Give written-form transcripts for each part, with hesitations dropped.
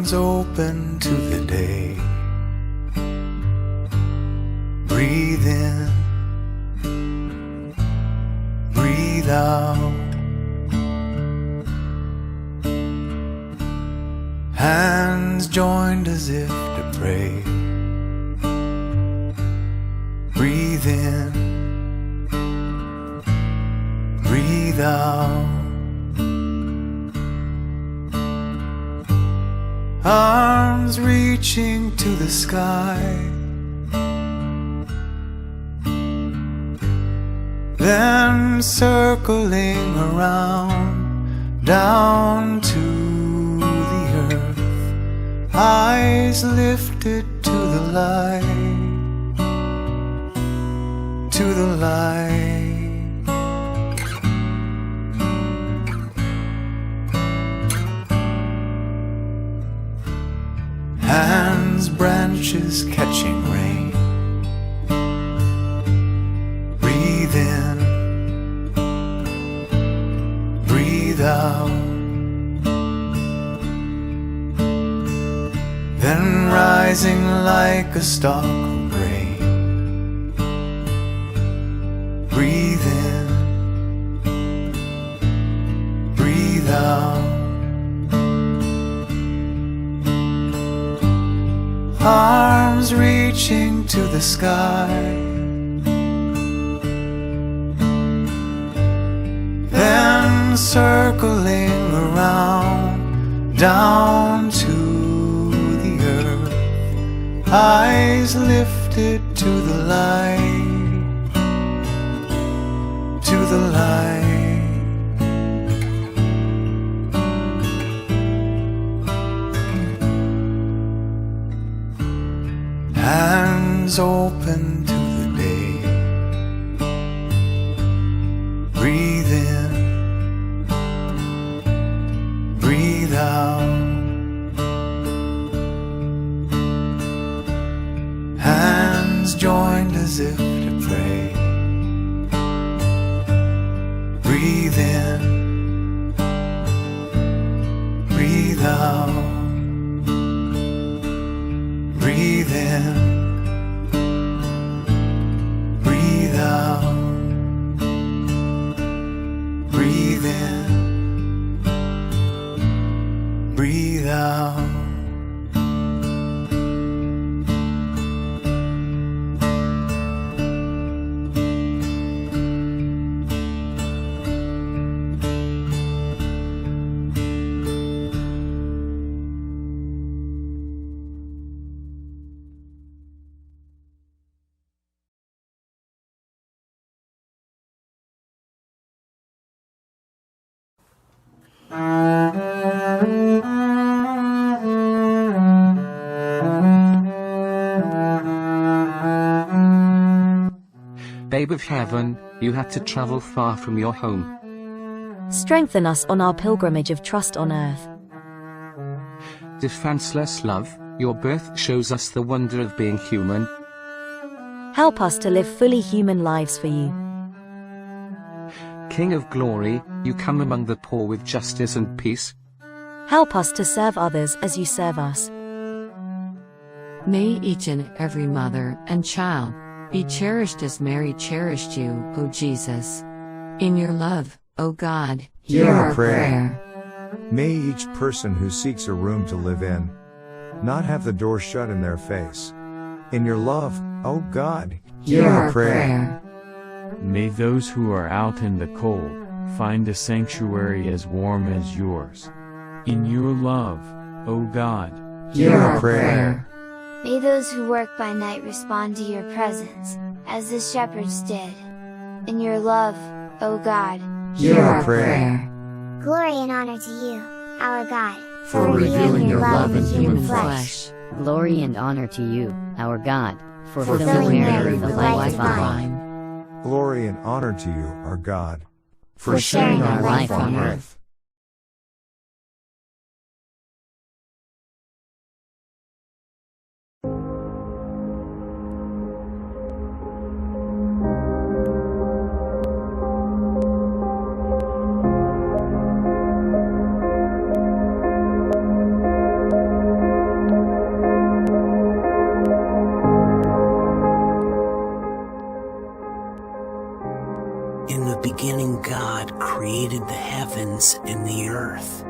Hands open to the day. Breathe in, breathe out. Hands joined as if to pray. Breathe in, breathe out. Arms reaching to the sky, then circling around down to the earth. Eyes lifted to the light, to the light. Hands, branches catching rain. Breathe in, breathe out. Then rising like a stalk of grain. Breathe in, breathe out. Arms reaching to the sky, then circling around down to the earth. Eyes lifted to the light, to the light. Hands open to the day. Breathe in, breathe out. Hands joined as if to pray. Breathe in, breathe out. Breathe in, breathe out. Breathe in, breathe out. Babe of heaven, you had to travel far from your home. Strengthen us on our pilgrimage of trust on earth. Defenseless love, your birth shows us the wonder of being human. Help us to live fully human lives for you. King of glory, you come among the poor with justice and peace. Help us to serve others as you serve us. May each and every mother and child be cherished as Mary cherished you, O Jesus. In your love, O God, hear our prayer. May each person who seeks a room to live in not have the door shut in their face. In your love, O God, hear our prayer. May those who are out in the cold find a sanctuary as warm as yours. In your love, O God, hear our prayer. May those who work by night respond to your presence, as the shepherds did. In your love, O God, hear our prayer. Glory and honor to you, our God, for revealing your love in human flesh. Glory and honor to you, our God, for filling Mary with the light light divine. divine. glory and honor to you, our God, For sharing our life on earth. created the heavens and the earth.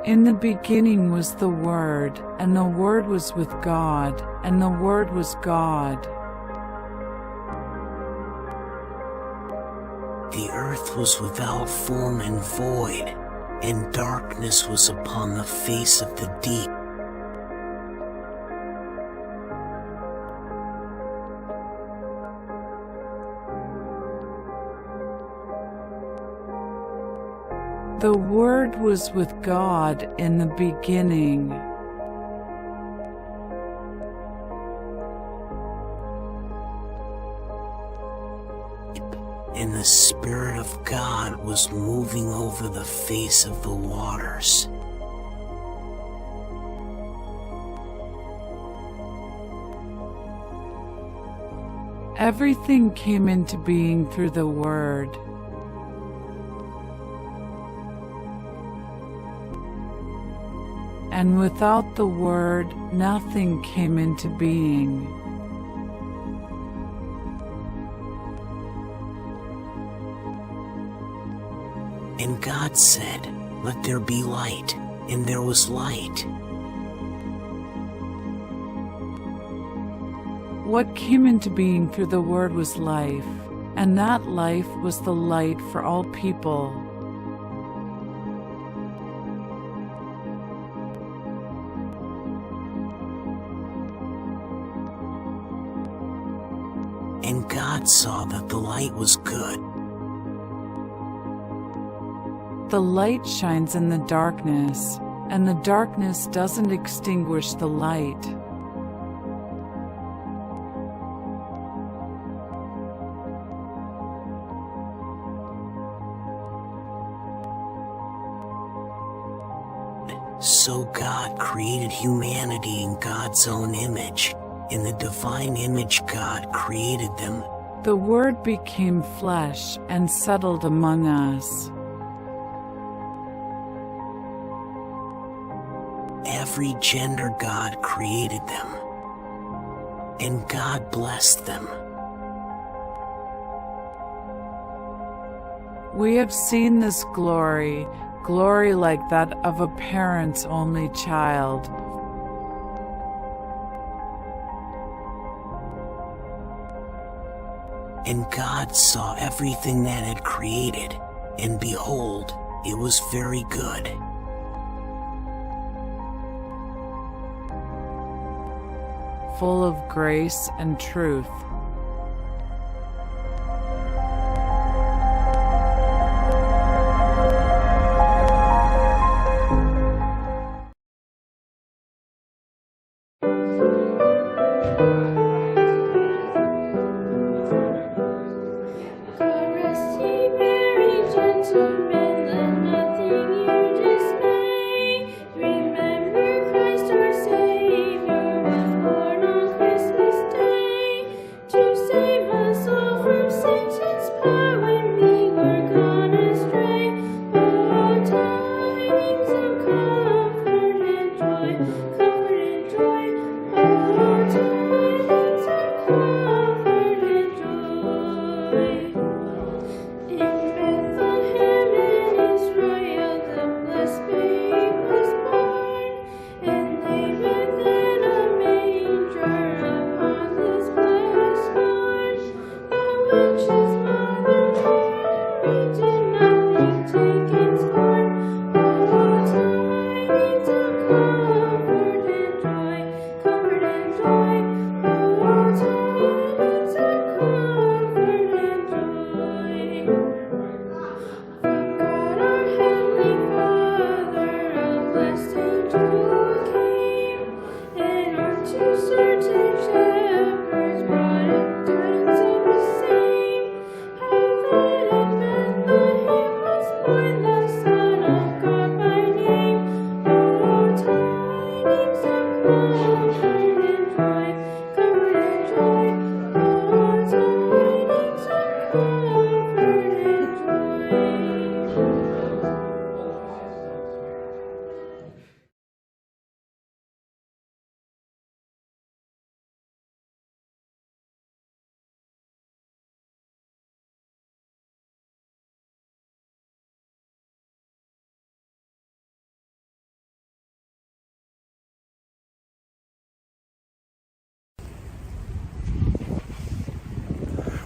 In the beginning was the Word, and the Word was with God, and the Word was God. The earth was without form and void, and darkness was upon the face of the deep. The Word was with God in the beginning. And the Spirit of God was moving over the face of the waters. Everything came into being through the Word. And without the Word, nothing came into being. And God said, "Let there be light," and there was light. What came into being through the Word was life, and that life was the light for all people. And God saw that the light was good. The light shines in the darkness, and the darkness doesn't extinguish the light. So God created humanity in God's own image. In the divine image God created them. The Word became flesh and settled among us. Every gender God created them. And God blessed them. We have seen this glory, glory like that of a parent's only child. And God saw everything that had created, and behold, it was very good. Full of grace and truth. To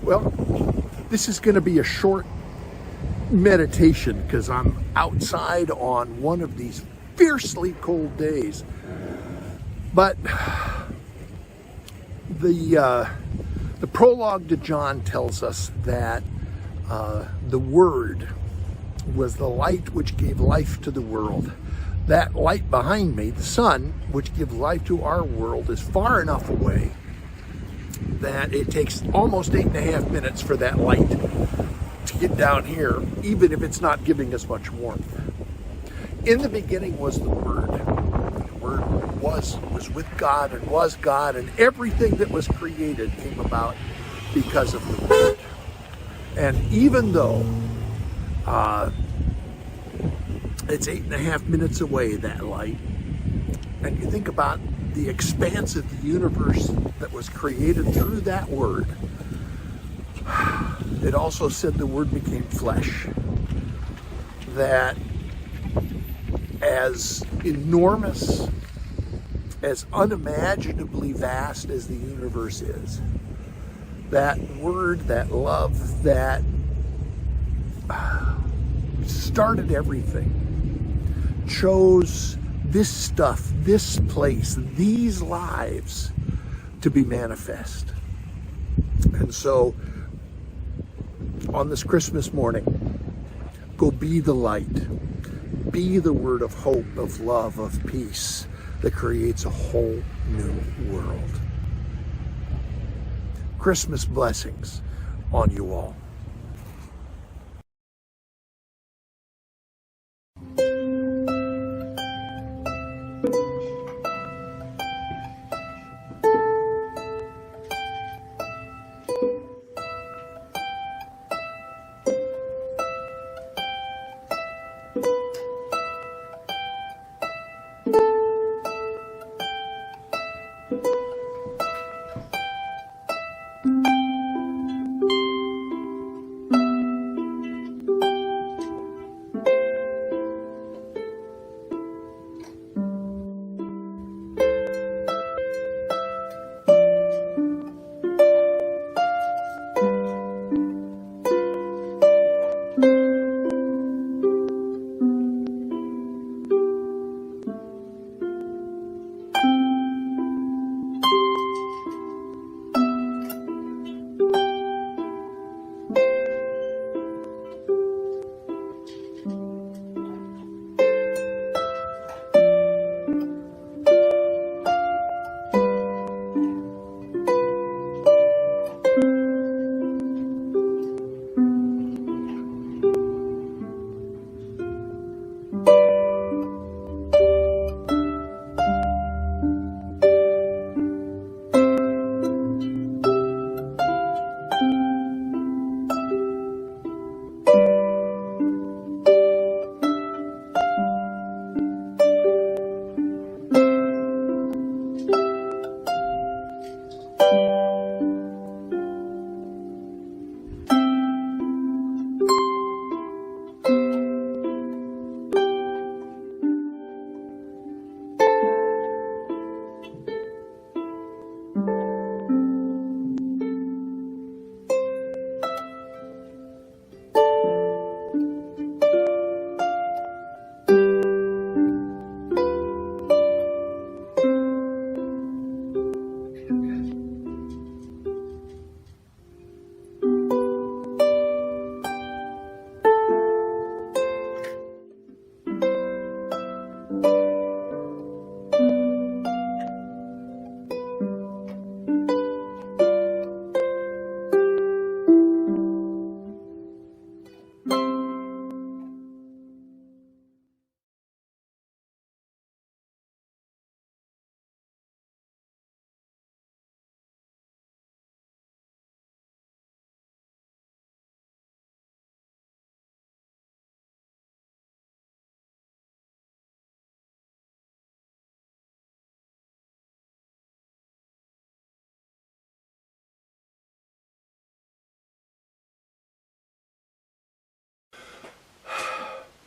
Well, this is going to be a short meditation because I'm outside on one of these fiercely cold days. But the prologue to John tells us that the Word was the light which gave life to the world. That light behind me, the sun, which gives life to our world, is far enough away that it takes almost 8.5 minutes for that light to get down here, even if it's not giving us much warmth. In the beginning was the Word. The Word was with God and was God, and everything that was created came about because of the Word. And even though it's 8.5 minutes away, that light, and you think about the expanse of the universe that was created through that Word, it also said the Word became flesh. That as enormous, as unimaginably vast as the universe is, that Word, that love, that started everything, chose this stuff, this place, these lives to be manifest. And so, on this Christmas morning, go be the light. Be the word of hope, of love, of peace that creates a whole new world. Christmas blessings on you all.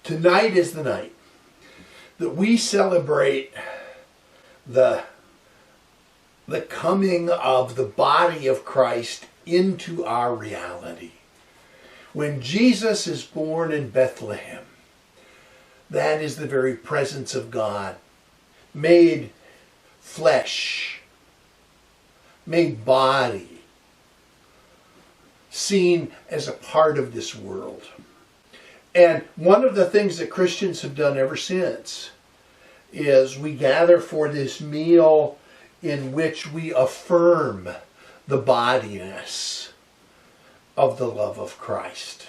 Tonight is the night that we celebrate the coming of the body of Christ into our reality. When Jesus is born in Bethlehem, that is the very presence of God, made flesh, made body, seen as a part of this world. And one of the things that Christians have done ever since is we gather for this meal in which we affirm the bodiness of the love of Christ.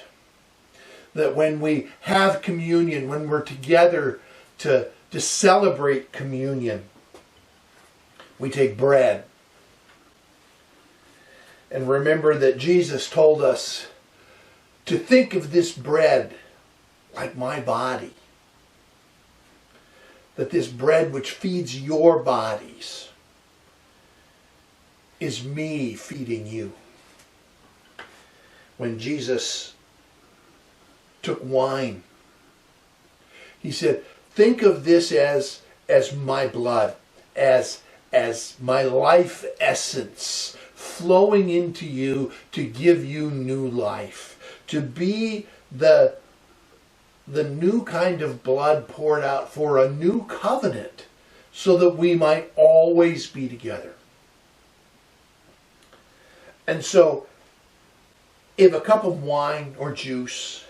That when we have communion, when we're together to celebrate communion, we take bread. And remember that Jesus told us to think of this bread like my body. That this bread which feeds your bodies is me feeding you. When Jesus took wine, he said, think of this as my blood, as my life essence flowing into you to give you new life, to be the new kind of blood poured out for a new covenant so that we might always be together. And so, if a cup of wine or juice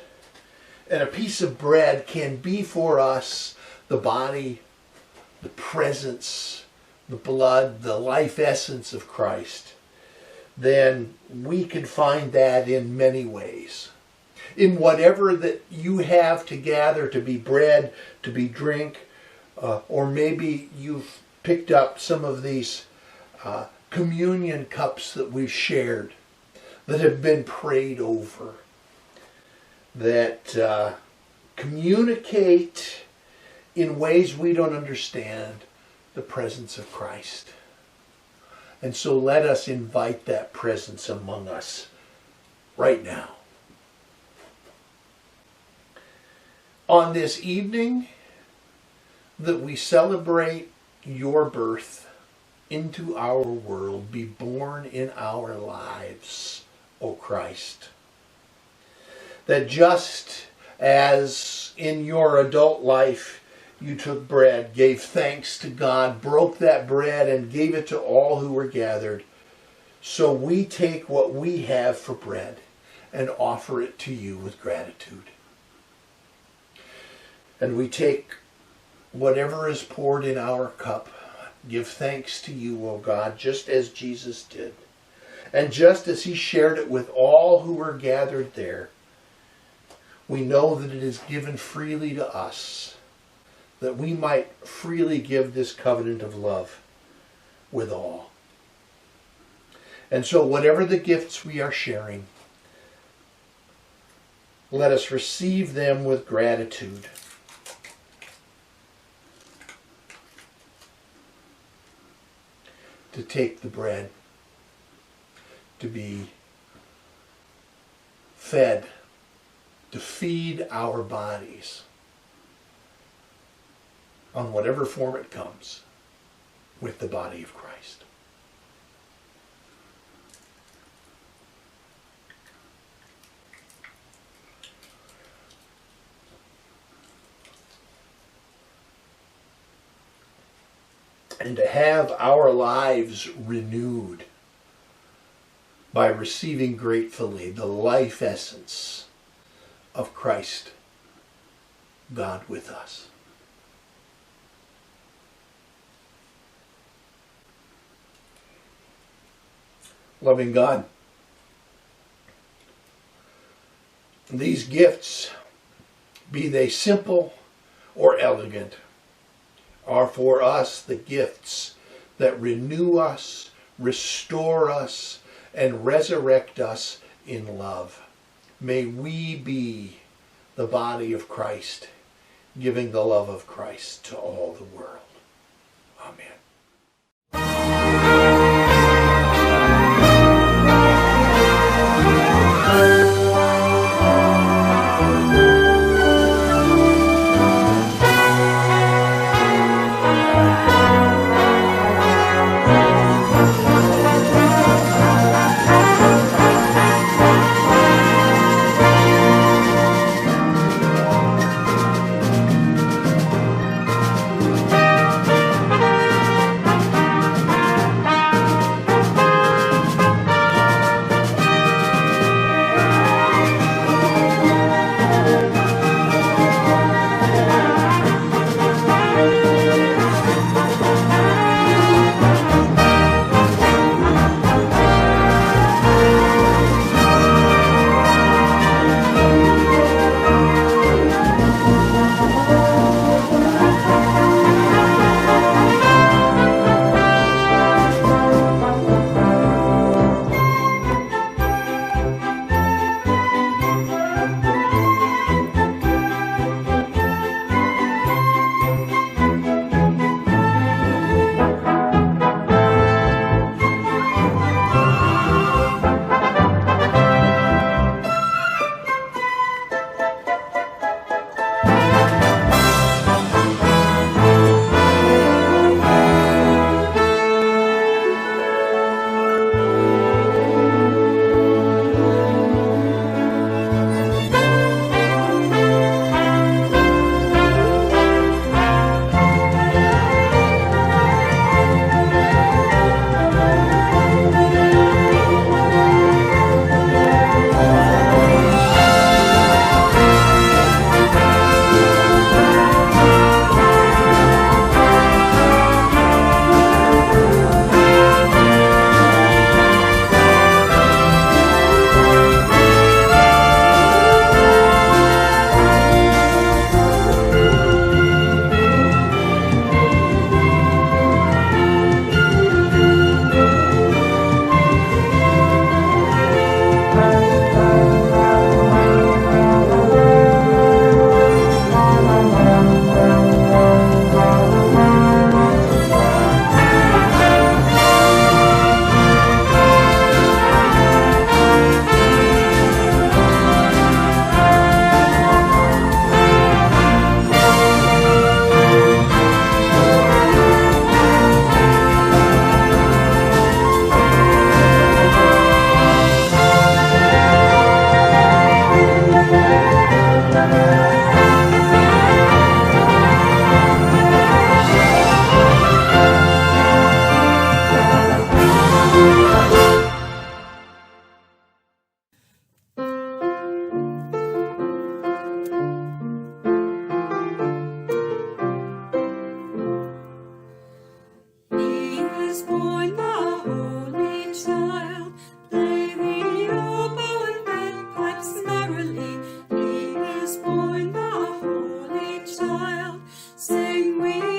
and a piece of bread can be for us the body, the presence, the blood, the life essence of Christ, then we can find that in many ways. In whatever that you have to gather to be bread, to be drink, or maybe you've picked up some of these communion cups that we've shared, that have been prayed over, that communicate in ways we don't understand the presence of Christ. And so let us invite that presence among us right now. On this evening that we celebrate your birth into our world, be born in our lives, O Christ. That just as in your adult life you took bread, gave thanks to God, broke that bread and gave it to all who were gathered, so we take what we have for bread and offer it to you with gratitude. And we take whatever is poured in our cup, give thanks to you, O God, just as Jesus did. And just as he shared it with all who were gathered there, we know that it is given freely to us, that we might freely give this covenant of love with all. And so whatever the gifts we are sharing, let us receive them with gratitude. To take the bread, to be fed, to feed our bodies on whatever form it comes with the body of Christ. And to have our lives renewed by receiving gratefully the life essence of Christ, God with us. Loving God, these gifts, be they simple or elegant, are for us the gifts that renew us, restore us, and resurrect us in love. May we be the body of Christ, giving the love of Christ to all the world. Amen. child, sing we